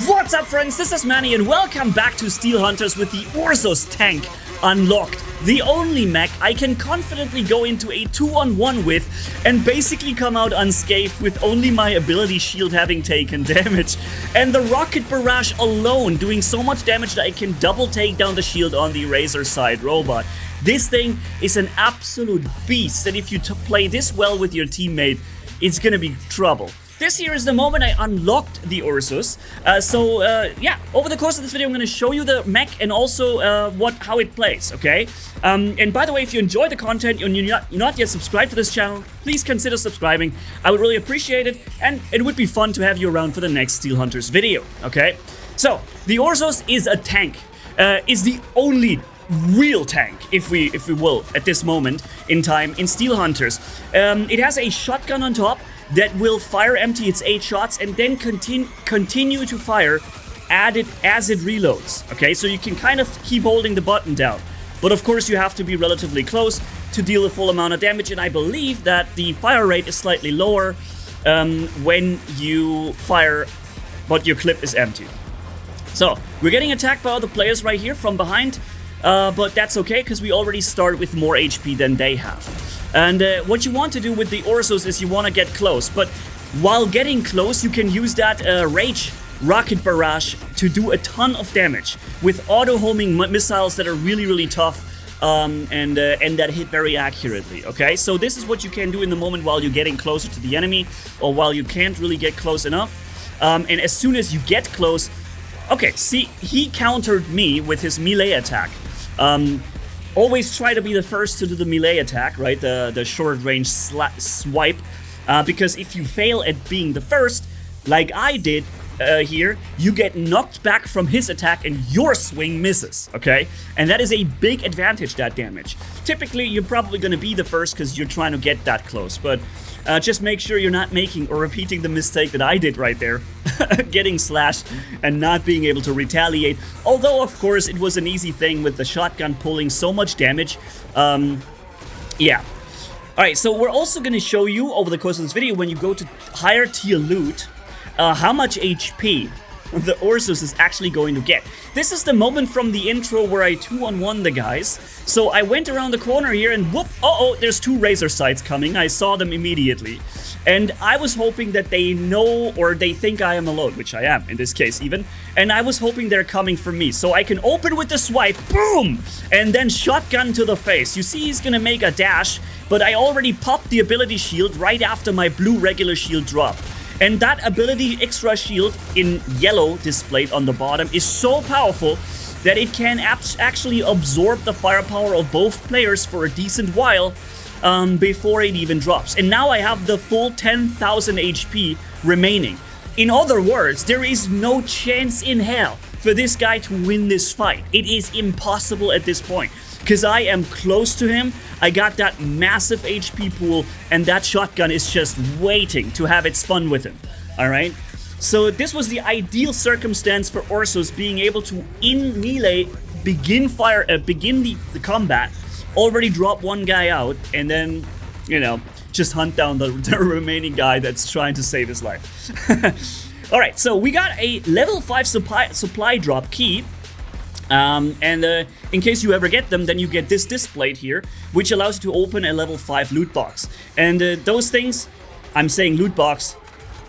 What's up, friends? This is Manny, and welcome back to Steel Hunters with the URSUS Tank unlocked. The only mech I can confidently go into a 2-on-1 with and basically come out unscathed with only my ability shield having taken damage. And the rocket barrage alone doing so much damage that I can double take down the shield on the Razor Side robot. This thing is an absolute beast, and if you play this well with your teammate, it's gonna be trouble. This here is the moment I unlocked the Orus. Yeah, over the course of this video, I'm going to show you the mech and also how it plays, okay? And by the way, if you enjoy the content and you're not yet subscribed to this channel, please consider subscribing. I would really appreciate it, and it would be fun to have you around for the next Steel Hunters video, okay? So, the Orus is a tank. Is the only real tank, if we will, at this moment in time in Steel Hunters. It has a shotgun on top that will fire empty its 8 shots and then continue to fire as it reloads. Okay, so you can kind of keep holding the button down. But of course you have to be relatively close to deal the full amount of damage, and I believe that the fire rate is slightly lower when you fire but your clip is empty. So, we're getting attacked by other players right here from behind, but that's okay because we already start with more HP than they have. And what you want to do with the Orus is you want to get close, but while getting close you can use that Rage Rocket Barrage to do a ton of damage with auto-homing missiles that are really tough and that hit very accurately, okay? So this is what you can do in the moment while you're getting closer to the enemy or while you can't really get close enough. And as soon as you get close, okay, see, he countered me with his melee attack. Always try to be the first to do the melee attack, right? The short-range swipe. Because if you fail at being the first, like I did here, you get knocked back from his attack and your swing misses, okay? And that is a big advantage, that damage. Typically, you're probably going to be the first because you're trying to get that close, but just make sure you're not making or repeating the mistake that I did right there. Getting slashed and not being able to retaliate. Although, of course, it was an easy thing with the shotgun pulling so much damage. Yeah. Alright, so we're also going to show you over the course of this video, when you go to higher tier loot, how much HP the Orus is actually going to get. This is the moment from the intro where I 2-on-1 the guys. So I went around the corner here and whoop, there's 2 Razor Sides coming. I saw them immediately. And I was hoping that they know or they think I am alone, which I am in this case even. And I was hoping they're coming for me. So I can open with the swipe, boom! And then shotgun to the face. You see he's gonna make a dash, but I already popped the ability shield right after my blue regular shield drop. And that ability extra shield in yellow displayed on the bottom is so powerful that it can actually absorb the firepower of both players for a decent while before it even drops. And now I have the full 10,000 HP remaining. In other words, there is no chance in hell for this guy to win this fight. It is impossible at this point. Because I am close to him, I got that massive HP pool, and that shotgun is just waiting to have its fun with him. Alright? So this was the ideal circumstance for Orus being able to, in melee, begin the combat, already drop one guy out, and then, you know, just hunt down the remaining guy that's trying to save his life. Alright, so we got a level 5 supply drop key. In case you ever get them, then you get this displayed here, which allows you to open a level 5 loot box. And those things, I'm saying loot box,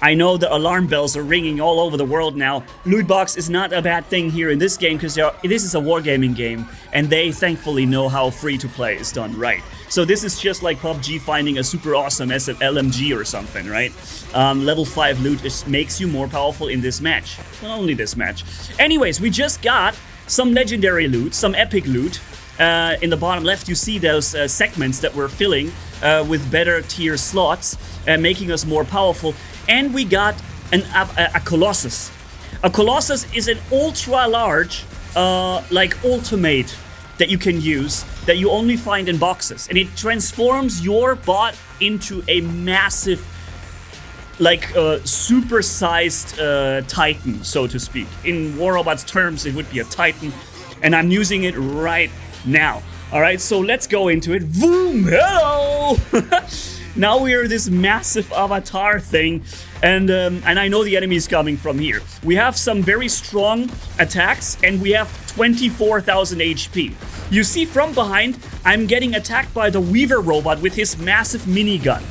I know the alarm bells are ringing all over the world now. Loot box is not a bad thing here in this game because this is a wargaming game, and they thankfully know how free to play is done right. So this is just like PUBG finding a super awesome LMG or something, right? Level 5 loot makes you more powerful in this match. Not only this match. Anyways, we just got some legendary loot, some epic loot. In the bottom left you see those segments that we're filling with better tier slots, making us more powerful. And we got a Colossus. A Colossus is an ultra large, like ultimate that you can use, that you only find in boxes. And it transforms your bot into a massive, like super-sized Titan, so to speak. In War Robots terms, it would be a Titan, and I'm using it right now. Alright, so let's go into it. Boom! Hello! Now we are this massive avatar thing, and I know the enemy is coming from here. We have some very strong attacks, and we have 24,000 HP. You see from behind, I'm getting attacked by the Weaver robot with his massive minigun.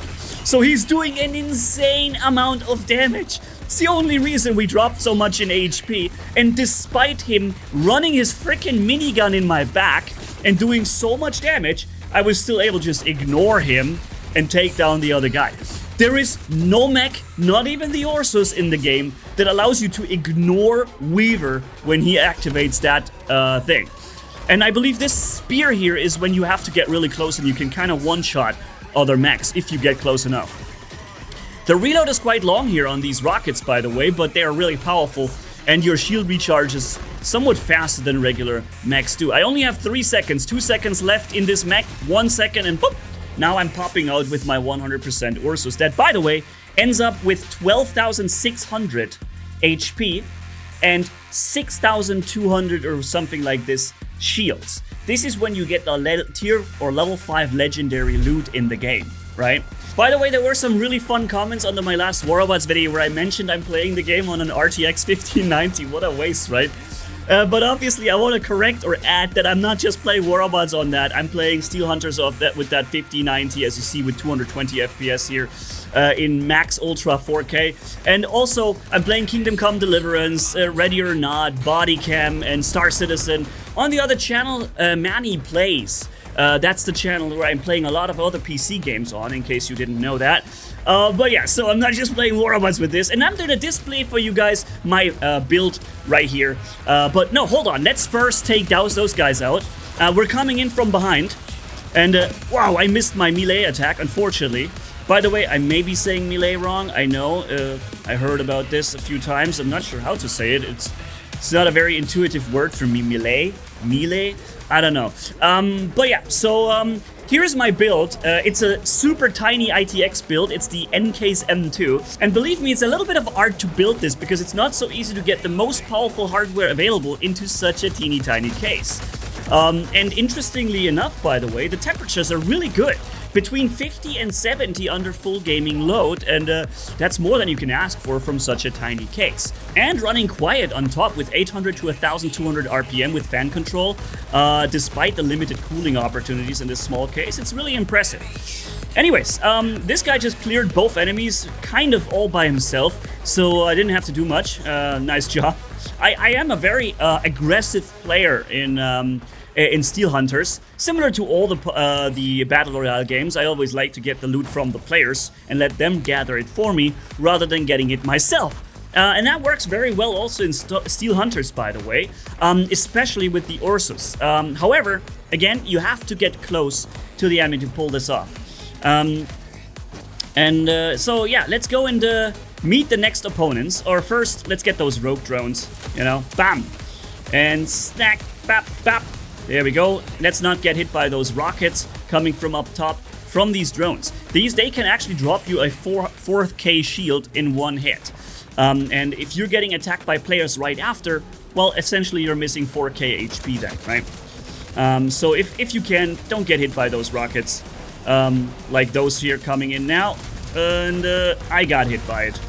So he's doing an insane amount of damage. It's the only reason we dropped so much in HP, and despite him running his freaking minigun in my back and doing so much damage, I was still able to just ignore him and take down the other guy. There is no mech, not even the Ursus in the game, that allows you to ignore Weaver when he activates that thing. And I believe this spear here is when you have to get really close and you can kind of one-shot other mechs if you get close enough. The reload is quite long here on these rockets, by the way, but they are really powerful, and your shield recharges somewhat faster than regular mechs do. I only have 3 seconds, 2 seconds left in this mech, 1 second, and boop! Now I'm popping out with my 100% Ursus. That, by the way, ends up with 12,600 HP and 6,200 or something like this shields. This is when you get the tier or level 5 legendary loot in the game, right? By the way, there were some really fun comments under my last War Robots video where I mentioned I'm playing the game on an RTX 1590. What a waste, right? But obviously I want to correct or add that I'm not just playing War Robots on that. I'm playing Steel Hunters with that 5090, as you see, with 220 FPS here in max ultra 4K. And also I'm playing Kingdom Come Deliverance, Ready or Not, Body Cam, and Star Citizen. On the other channel, Manni Plays. That's the channel where I'm playing a lot of other PC games on, in case you didn't know that. But yeah, so I'm not just playing War Robots with this, and I'm gonna display for you guys my build right here. But no, hold on, let's first take those guys out. We're coming in from behind, and wow, I missed my melee attack, unfortunately. By the way, I may be saying melee wrong, I know, I heard about this a few times, I'm not sure how to say it. It's not a very intuitive word for me, melee, I don't know. But yeah, so here's my build. It's a super tiny ITX build. It's the N-Case M2. And believe me, it's a little bit of art to build this because it's not so easy to get the most powerful hardware available into such a teeny tiny case. And interestingly enough, by the way, the temperatures are really good. Between 50 and 70 under full gaming load, and that's more than you can ask for from such a tiny case. And running quiet on top with 800 to 1200 RPM with fan control, despite the limited cooling opportunities in this small case, it's really impressive. Anyways, this guy just cleared both enemies kind of all by himself, so I didn't have to do much. Nice job. I am a very aggressive player in Steel Hunters. Similar to all the Battle Royale games, I always like to get the loot from the players and let them gather it for me, rather than getting it myself. And that works very well also in Steel Hunters, by the way, especially with the Ursus. However, again, you have to get close to the enemy to pull this off. So yeah, let's go and meet the next opponents. Or first, let's get those rogue drones, you know, bam! And snack, bap, bap. There we go. Let's not get hit by those rockets coming from up top from these drones. They can actually drop you a 4K shield in one hit. And if you're getting attacked by players right after, well, essentially you're missing 4K HP then, right? So if you can, don't get hit by those rockets, like those here coming in now. And I got hit by it.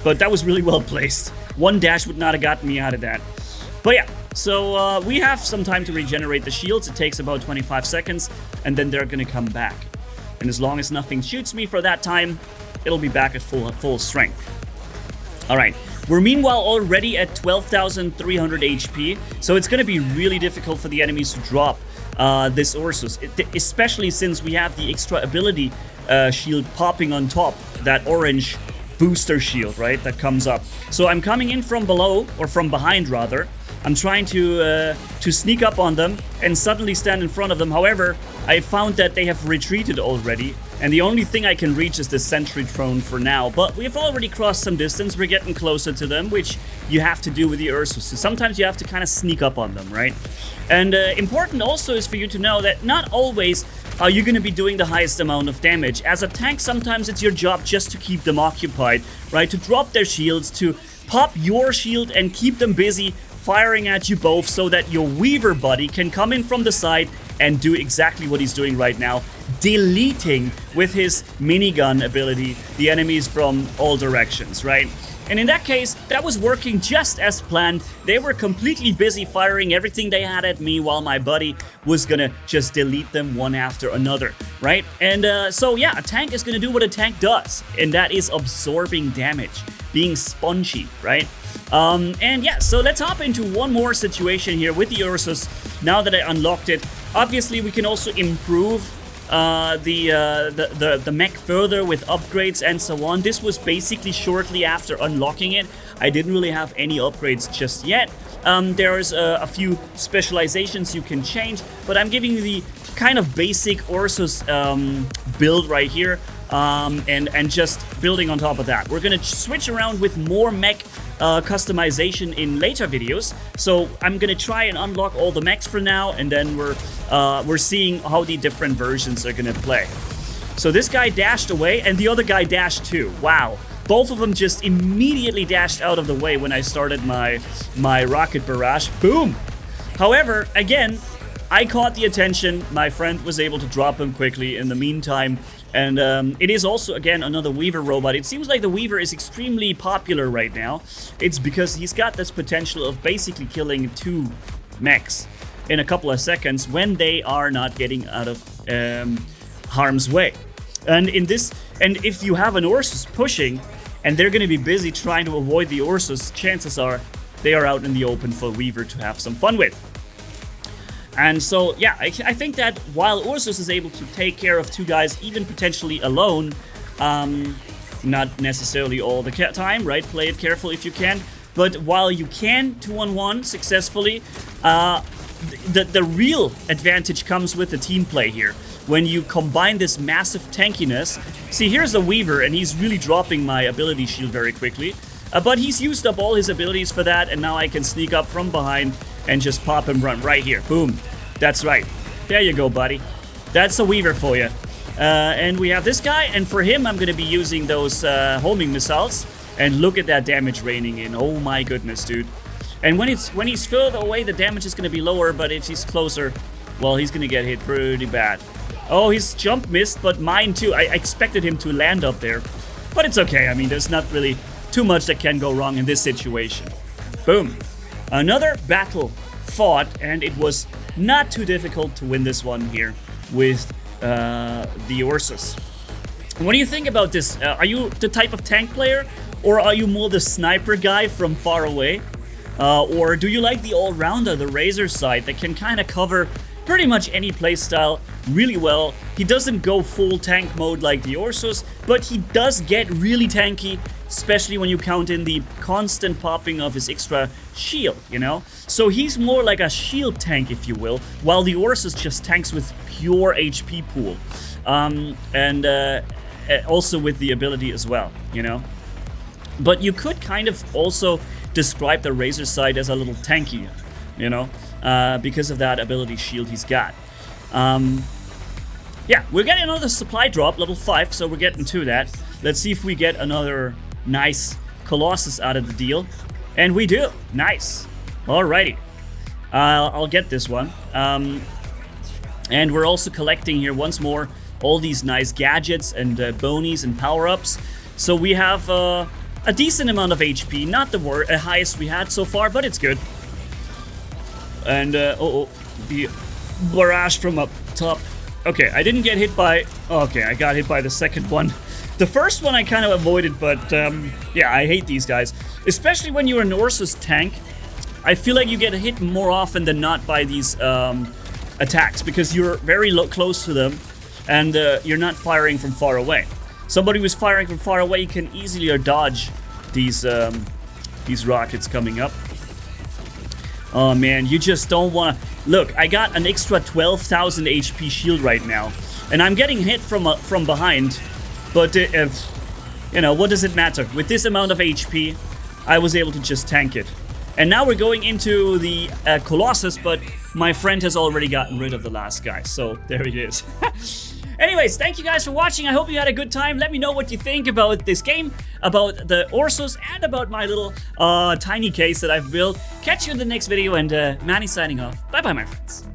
But that was really well placed. One dash would not have gotten me out of that. But yeah. So we have some time to regenerate the shields. It takes about 25 seconds, and then they're gonna come back. And as long as nothing shoots me for that time, it'll be back at full strength. Alright, we're meanwhile already at 12,300 HP, so it's gonna be really difficult for the enemies to drop this Ursus, especially since we have the extra ability shield popping on top, that orange booster shield, right, that comes up. So I'm coming in from below, or from behind rather. I'm trying to sneak up on them and suddenly stand in front of them. However, I found that they have retreated already, and the only thing I can reach is the sentry drone for now. But we've already crossed some distance. We're getting closer to them, which you have to do with the Ursus. So sometimes you have to kind of sneak up on them, right? And important also is for you to know that not always are you going to be doing the highest amount of damage. As a tank, sometimes it's your job just to keep them occupied, right? To drop their shields, to pop your shield and keep them busy firing at you both, so that your Weaver buddy can come in from the side and do exactly what he's doing right now, deleting with his minigun ability the enemies from all directions, right? And in that case, that was working just as planned. They were completely busy firing everything they had at me while my buddy was gonna just delete them one after another, right? And so yeah, a tank is gonna do what a tank does, and that is absorbing damage, being spongy, right? And yeah, so let's hop into one more situation here with the Ursus now that I unlocked it. Obviously, we can also improve the mech further with upgrades and so on. This was basically shortly after unlocking it. I didn't really have any upgrades just yet. There's a few specializations you can change, but I'm giving you the kind of basic Ursus build right here, and just building on top of that. We're gonna switch around with more mech customization in later videos. So I'm gonna try and unlock all the mechs for now, and then we're seeing how the different versions are gonna play. So this guy dashed away, and the other guy dashed too. Wow. Both of them just immediately dashed out of the way when I started my rocket barrage. Boom! However, again, I caught the attention. My friend was able to drop him quickly in the meantime. And it is also, again, another Weaver robot. It seems like the Weaver is extremely popular right now. It's because he's got this potential of basically killing 2 mechs in a couple of seconds when they are not getting out of harm's way. And if you have an Orsus pushing, and they're going to be busy trying to avoid the Orsus, chances are they are out in the open for Weaver to have some fun with. And so, yeah, I think that while Ursus is able to take care of 2 guys, even potentially alone, not necessarily all the time, right? Play it careful if you can. But while you can 2-on-1 successfully, the real advantage comes with the team play here. When you combine this massive tankiness. See, here's the Weaver, and he's really dropping my ability shield very quickly. But he's used up all his abilities for that, and now I can sneak up from behind and just pop him right here. Boom. That's right. There you go, buddy. That's a Weaver for you. And we have this guy, and for him, I'm going to be using those homing missiles. And look at that damage raining in. Oh my goodness, dude. And when he's further away, the damage is going to be lower, but if he's closer, well, he's going to get hit pretty bad. Oh, his jump missed, but mine too. I expected him to land up there. But it's okay. I mean, there's not really too much that can go wrong in this situation. Boom. Another battle fought, and it was not too difficult to win this one here with the Ursus. What do you think about this? Are you the type of tank player, or are you more the sniper guy from far away? Or do you like the all-rounder, the Razor side that can kind of cover pretty much any playstyle really well? He doesn't go full tank mode like the Ursus, but he does get really tanky, especially when you count in the constant popping of his extra shield, you know? So he's more like a shield tank, if you will, while the Orus just tanks with pure HP pool. And also with the ability as well, you know? But you could kind of also describe the Razor side as a little tanky, you know? Because of that ability shield he's got. Yeah, we're getting another supply drop, level 5, so we're getting to that. Let's see if we get another nice Colossus out of the deal. And we do. Nice. Alrighty. I'll get this one. And we're also collecting here once more all these nice gadgets and bonies and power-ups. So we have a decent amount of HP. Not the highest we had so far, but it's good. And, the barrage from up top. Okay, I didn't get hit by... Okay, I got hit by the second one. The first one I kind of avoided, but yeah, I hate these guys. Especially when you're an URSUS tank. I feel like you get hit more often than not by these attacks, because you're very close to them, and you're not firing from far away. Somebody who's firing from far away can easily dodge these rockets coming up. Oh man, you just don't want to... Look, I got an extra 12,000 HP shield right now, and I'm getting hit from behind, but you know, what does it matter? With this amount of HP, I was able to just tank it. And now we're going into the Colossus, but my friend has already gotten rid of the last guy, so there he is. Anyways, thank you guys for watching. I hope you had a good time. Let me know what you think about this game, about the Ursus, and about my little tiny case that I've built. Catch you in the next video, and Manny signing off. Bye-bye, my friends.